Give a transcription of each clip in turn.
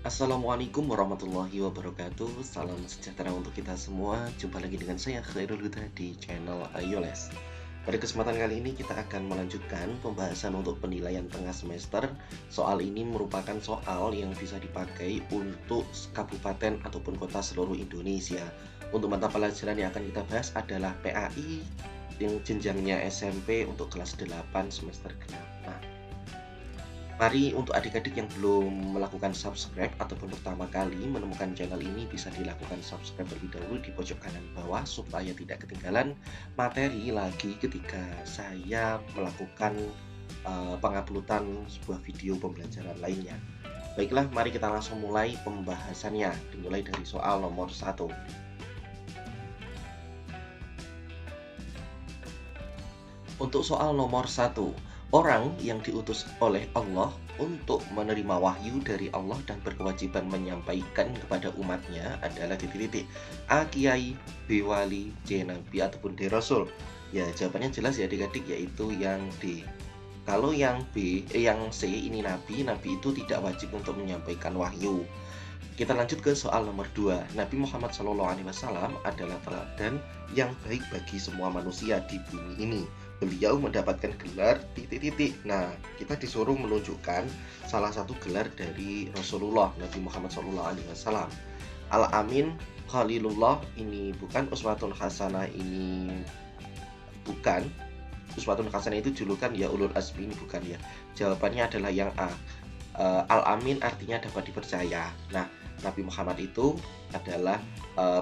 Assalamualaikum warahmatullahi wabarakatuh. Salam sejahtera untuk kita semua. Jumpa lagi dengan saya Khairul Huda di channel Ayoles. Pada kesempatan kali ini kita akan melanjutkan pembahasan untuk penilaian tengah semester. Soal ini merupakan soal yang bisa dipakai untuk kabupaten ataupun kota seluruh Indonesia. Untuk mata pelajaran yang akan kita bahas adalah PAI yang jenjangnya SMP untuk kelas 8 semester genap. Nah, mari untuk adik-adik yang belum melakukan subscribe ataupun pertama kali menemukan channel ini bisa dilakukan subscribe terlebih dahulu di pojok kanan bawah supaya tidak ketinggalan materi lagi ketika saya melakukan penguploadan sebuah video pembelajaran lainnya. Baiklah, mari kita langsung mulai pembahasannya. Dimulai dari soal nomor 1. Untuk soal nomor 1, orang yang diutus oleh Allah untuk menerima wahyu dari Allah dan berkewajiban menyampaikan kepada umatnya adalah titik-titik. A. Kiai, B. Wali, C. Nabi ataupun D. Rasul. Ya, jawabannya jelas ya adik-adik, yaitu yang D. Kalau yang yang C ini Nabi, Nabi itu tidak wajib untuk menyampaikan wahyu. Kita lanjut ke soal nomor 2. Nabi Muhammad SAW adalah teladan yang baik bagi semua manusia di bumi ini. Beliau mendapatkan gelar titik-titik. Nah, kita disuruh menunjukkan salah satu gelar dari Rasulullah Nabi Muhammad SAW. Al-Amin, Khalilullah ini bukan, Uswatun Hasanah ini bukan. Uswatun Hasanah itu julukan ya, Ulul Azmi ini bukan ya. Jawabannya adalah yang A. Al-Amin artinya dapat dipercaya. Nah, Nabi Muhammad itu adalah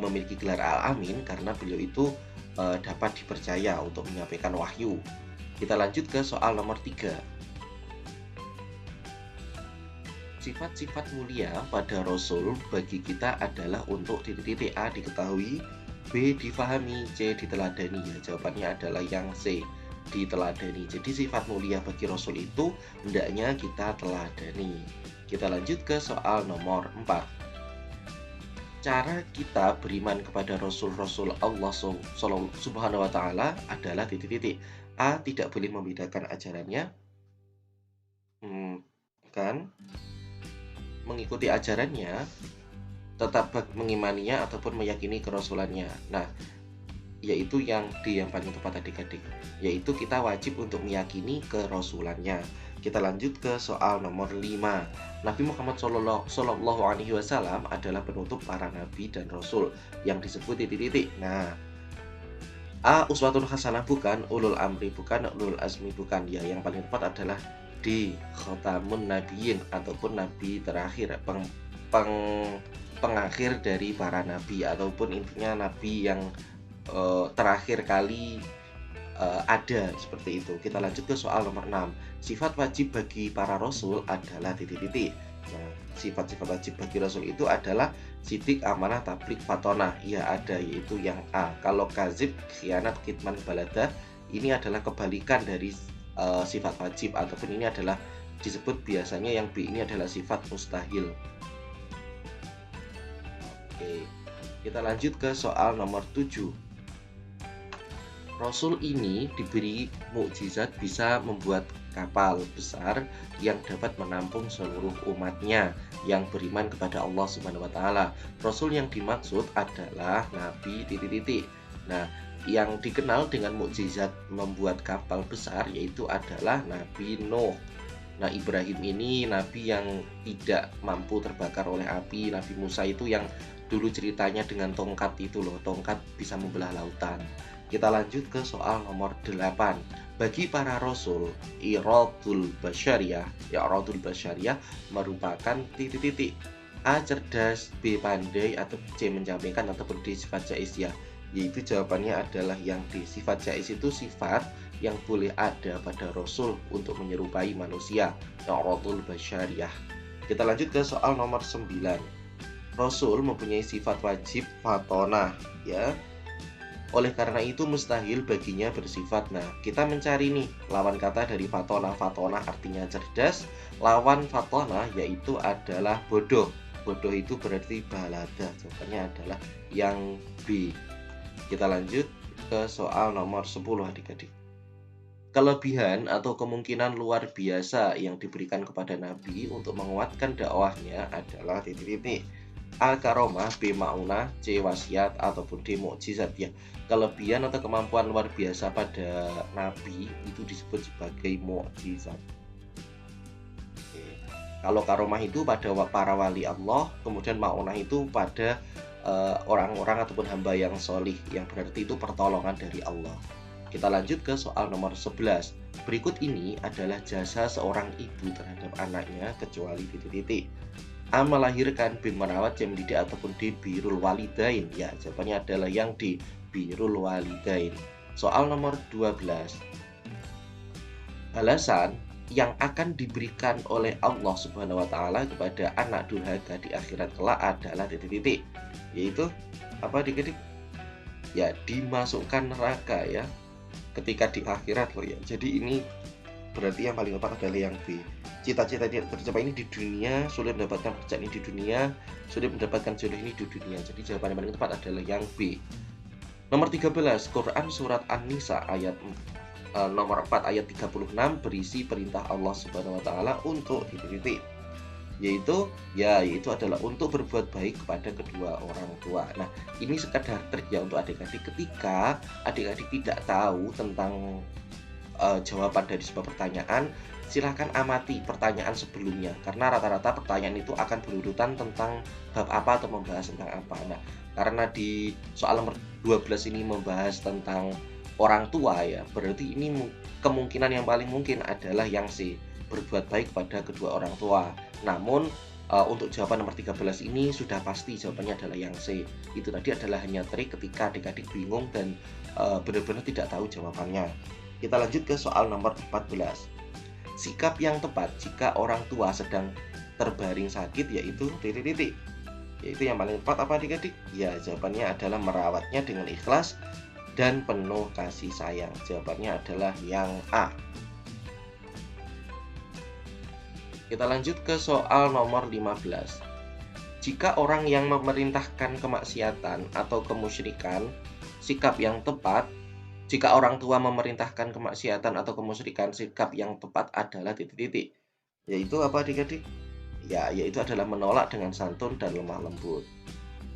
memiliki gelar Al-Amin karena beliau itu dapat dipercaya untuk menyampaikan wahyu. Kita lanjut ke soal nomor 3. Sifat-sifat mulia pada Rasul bagi kita adalah untuk titik-titik. A diketahui, B difahami, C diteladani. Ya, jawabannya adalah yang C, diteladani. Jadi sifat mulia bagi Rasul itu hendaknya kita teladani. Kita lanjut ke soal nomor 4. Cara kita beriman kepada Rasul-Rasul Allah Subhanahu wa Ta'ala adalah titik-titik. A. Tidak boleh membedakan ajarannya, kan? Mengikuti ajarannya, tetap mengimaninya ataupun meyakini kerasulannya. Nah, yaitu yang D yang paling tepat adik-adik, yaitu kita wajib untuk meyakini kerasulannya. Kita lanjut ke soal nomor 5. Nabi Muhammad Shallallahu Alaihi Wasallam adalah penutup para nabi dan rasul yang disebut titik-titik. Nah, A. Uswatun hasanah bukan, ulul amri bukan, ulul azmi bukan. Ya, yang paling tepat adalah D. Khotamun Nabiyin ataupun nabi terakhir, pengakhir dari para nabi, ataupun intinya nabi yang terakhir kali ada, seperti itu. Kita lanjut ke soal nomor 6. Sifat wajib bagi para rasul adalah titik-titik. Nah, sifat-sifat wajib bagi rasul itu adalah sidik, amanah, tablik, fatonah. Ya, ada, yaitu yang A. Kalau kazib, khianat, kitman, balada, ini adalah kebalikan dari sifat wajib, ataupun ini adalah disebut biasanya yang B ini adalah sifat mustahil. Oke, kita lanjut ke soal nomor 7. Rasul ini diberi mukjizat bisa membuat kapal besar yang dapat menampung seluruh umatnya yang beriman kepada Allah Subhanahu wa Ta'ala. Rasul yang dimaksud adalah Nabi titik-titik. Nah, yang dikenal dengan mukjizat membuat kapal besar yaitu adalah Nabi Nuh. Nah, Ibrahim ini nabi yang tidak mampu terbakar oleh api. Nabi Musa itu yang dulu ceritanya dengan tongkat itu loh, tongkat bisa membelah lautan. Kita lanjut ke soal nomor 8. Bagi para rasul, Iradul Basyariyah merupakan titik-titik. A. Cerdas, B. Pandai, atau C. Menyampaikan, ataupun D. Sifat jaiziyah. Yaitu jawabannya adalah yang D. Sifat jaiz itu sifat yang boleh ada pada rasul untuk menyerupai manusia. Iradul Basyariyah. Kita lanjut ke soal nomor 9. Rasul mempunyai sifat wajib fatonah, ya. Oleh karena itu mustahil baginya bersifat. Nah, kita mencari nih lawan kata dari fatona. Fatona artinya cerdas. Lawan fatona yaitu adalah bodoh. Bodoh itu berarti balada. Jawabannya adalah yang B. Kita lanjut ke soal nomor 10 adik-adik. Kelebihan atau kemungkinan luar biasa yang diberikan kepada Nabi untuk menguatkan dakwahnya adalah titik-titik. A. Karomah, B. Maunah, C. Wasiat, ataupun D. Mukjizat ya. Kelebihan atau kemampuan luar biasa pada Nabi itu disebut sebagai mukjizat. Oke. Kalau karomah itu pada para wali Allah, kemudian Maunah itu pada orang-orang ataupun hamba yang solih, yang berarti itu pertolongan dari Allah. Kita lanjut ke soal nomor 11. Berikut ini adalah jasa seorang ibu terhadap anaknya kecuali titik-titik. A. Melahirkan, B. Merawat, C. Mendidik, ataupun D. Birrul walidain. Ya, jawabannya adalah yang D. Birrul walidain. Soal nomor 12. Balasan yang akan diberikan oleh Allah Subhanahu wa taala kepada anak durhaka di akhirat kelak adalah titik-titik. Yaitu apa dik-dik? Ya, dimasukkan neraka ya. Ketika di akhirat loh ya. Jadi ini berarti yang paling tepat adalah yang B. Cita-cita tidak tercapai ini di dunia, sulit mendapatkan pekerjaan ini di dunia, sulit mendapatkan jodoh ini di dunia. Jadi jawaban yang paling tepat adalah yang B. Nomor 13, Quran surat An-Nisa ayat nomor 4 ayat 36 berisi perintah Allah Subhanahu wa taala untuk titik-titik. Yaitu adalah untuk berbuat baik kepada kedua orang tua. Nah, ini sekedar trik ya untuk adik-adik ketika adik-adik tidak tahu tentang jawaban dari sebuah pertanyaan, silahkan amati pertanyaan sebelumnya karena rata-rata pertanyaan itu akan berurutan tentang bab apa atau membahas tentang apa. Nah, karena di soal nomor 12 ini membahas tentang orang tua ya, berarti ini kemungkinan yang paling mungkin adalah yang C, berbuat baik kepada kedua orang tua. Namun untuk jawaban nomor 13 ini sudah pasti jawabannya adalah yang C. Itu tadi adalah hanya trik ketika adik-adik bingung dan benar-benar tidak tahu jawabannya. Kita lanjut ke soal nomor 14. Sikap yang tepat jika orang tua sedang terbaring sakit yaitu titik-titik. Yaitu yang paling tepat apa adik-adik? Ya, jawabannya adalah merawatnya dengan ikhlas dan penuh kasih sayang. Jawabannya adalah yang A. Kita lanjut ke soal nomor 15. Jika orang yang memerintahkan kemaksiatan atau kemusyrikan, sikap yang tepat, jika orang tua memerintahkan kemaksiatan atau kemusyrikan, sikap yang tepat adalah titik-titik. Yaitu apa adik-adik? Ya, yaitu adalah menolak dengan santun dan lemah lembut.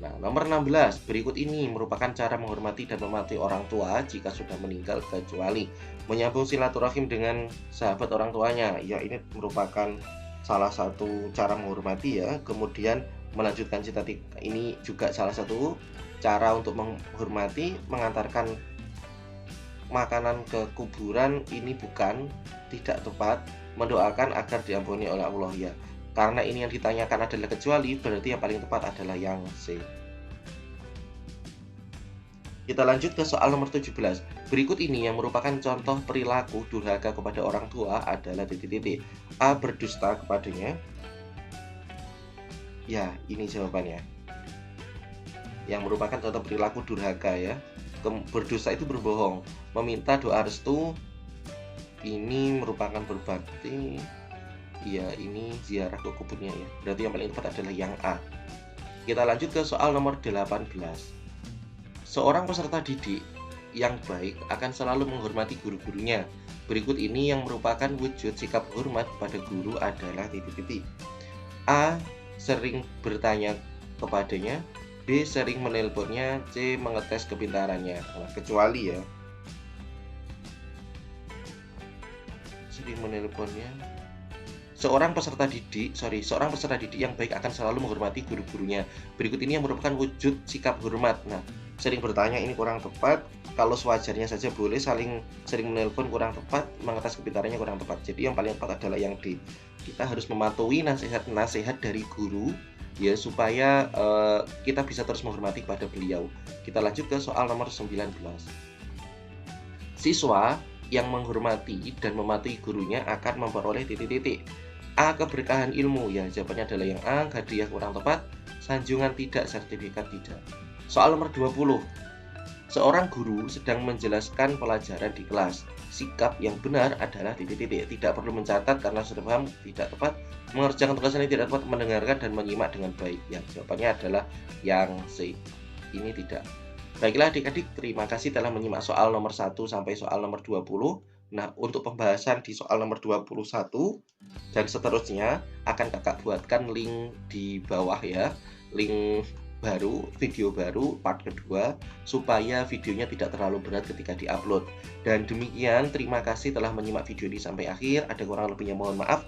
Nah, nomor 16. Berikut ini merupakan cara menghormati dan mematuhi orang tua jika sudah meninggal kecuali menyambung silaturahim dengan sahabat orang tuanya. Ya, ini merupakan salah satu cara menghormati ya. Kemudian melanjutkan cita-cita ini juga salah satu cara untuk menghormati, mengantarkan makanan ke kuburan ini bukan, tidak tepat, mendoakan agar diampuni oleh Allah ya. Karena ini yang ditanyakan adalah kecuali, berarti yang paling tepat adalah yang C. Kita lanjut ke soal nomor 17. Berikut ini yang merupakan contoh perilaku durhaka kepada orang tua adalah titik-titik. A. Berdusta kepadanya. Ya, ini jawabannya. Yang merupakan contoh perilaku durhaka ya. Berdusta itu berbohong. Meminta doa restu ini merupakan berbakti. Ya, ini ziarah ke kuburnya ya. Berarti yang paling tepat adalah yang A. Kita lanjut ke soal nomor 18. Seorang peserta didik yang baik akan selalu menghormati guru-gurunya. Berikut ini yang merupakan wujud sikap hormat pada guru adalah titik-titik. A. Sering bertanya kepadanya. B. Sering menelponnya. C. Mengetes kepintarannya. Nah, kecuali ya. Sering menelponnya. Seorang peserta didik yang baik akan selalu menghormati guru-gurunya. Berikut ini yang merupakan wujud sikap hormat. Nah, sering bertanya ini kurang tepat. Kalau sewajarnya saja boleh, sering menelpon kurang tepat, mengetes kepintarannya kurang tepat. Jadi yang paling tepat adalah yang D. Kita harus mematuhi nasihat-nasihat dari guru ya supaya kita bisa terus menghormati kepada beliau. Kita lanjut ke soal nomor 19. Siswa yang menghormati dan mematuhi gurunya akan memperoleh titik-titik. A. Keberkahan ilmu. Ya, jawabannya adalah yang A. Hadiah kurang tepat. Sanjungan tidak, sertifikat tidak. Soal nomor 20. Seorang guru sedang menjelaskan pelajaran di kelas. Sikap yang benar adalah titik-titik. Tidak perlu mencatat karena sudah paham, tidak tepat. Mengerjakan tugas ini tidak tepat, mendengarkan dan menyimak dengan baik. Ya, jawabannya adalah yang C. Ini tidak. Baiklah adik-adik, terima kasih telah menyimak soal nomor 1 sampai soal nomor 20. Nah, untuk pembahasan di soal nomor 21 dan seterusnya akan Kakak buatkan link di bawah ya, link baru, video baru part kedua supaya videonya tidak terlalu berat ketika diupload. Dan demikian, terima kasih telah menyimak video ini sampai akhir. Ada kurang lebihnya mohon maaf.